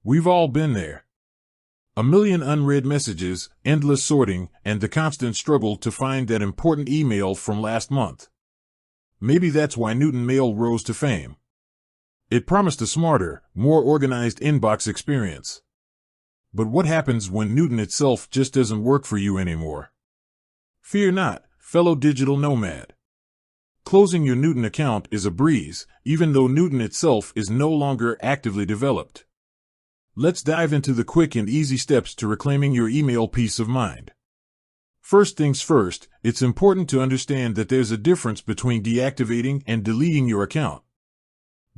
We've all been there. A million unread messages, endless sorting, and the constant struggle to find that important email from last month. Maybe that's why Newton Mail rose to fame. It promised a smarter, more organized inbox experience. But what happens when Newton itself just doesn't work for you anymore? Fear not, fellow digital nomad. Closing your Newton account is a breeze, even though Newton itself is no longer actively developed. Let's dive into the quick and easy steps to reclaiming your email peace of mind. First things first, it's important to understand that there's a difference between deactivating and deleting your account.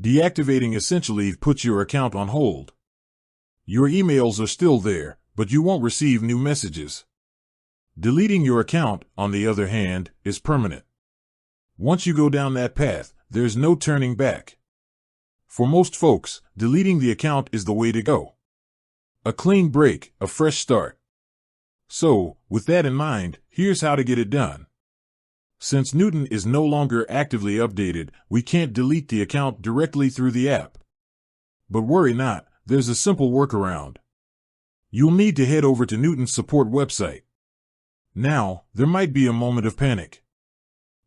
Deactivating essentially puts your account on hold. Your emails are still there, but you won't receive new messages. Deleting your account, on the other hand, is permanent. Once you go down that path, there's no turning back. For most folks, deleting the account is the way to go. A clean break, a fresh start. So, with that in mind, here's how to get it done. Since Newton is no longer actively updated, we can't delete the account directly through the app. But worry not, there's a simple workaround. You'll need to head over to Newton's support website. Now, there might be a moment of panic.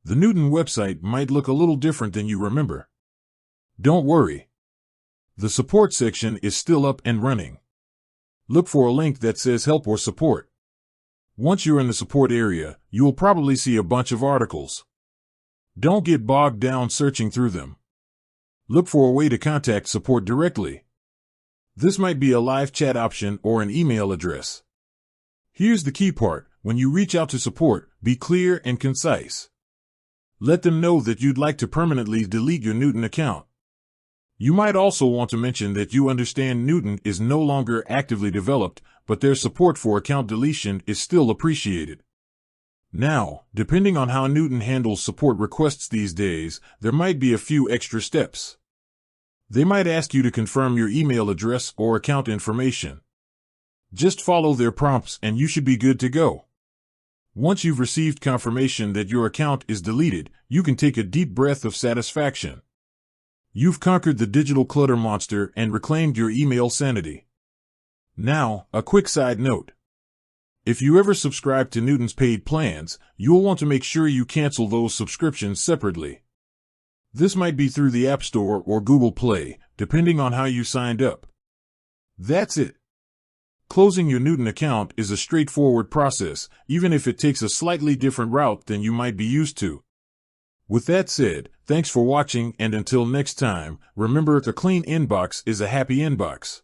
The Newton website might look a little different than you remember. Don't worry. The support section is still up and running. Look for a link that says Help or Support. Once you're in the support area, you will probably see a bunch of articles. Don't get bogged down searching through them. Look for a way to contact support directly. This might be a live chat option or an email address. Here's the key part. When you reach out to support, be clear and concise. Let them know that you'd like to permanently delete your Newton account. You might also want to mention that you understand Newton is no longer actively developed, but their support for account deletion is still appreciated. Now, depending on how Newton handles support requests these days, there might be a few extra steps. They might ask you to confirm your email address or account information. Just follow their prompts and you should be good to go. Once you've received confirmation that your account is deleted, you can take a deep breath of satisfaction. You've conquered the digital clutter monster and reclaimed your email sanity. Now, a quick side note. If you ever subscribe to Newton's paid plans, you'll want to make sure you cancel those subscriptions separately. This might be through the App Store or Google Play, depending on how you signed up. That's it. Closing your Newton account is a straightforward process, even if it takes a slightly different route than you might be used to. With that said, thanks for watching, and until next time, remember, a clean inbox is a happy inbox.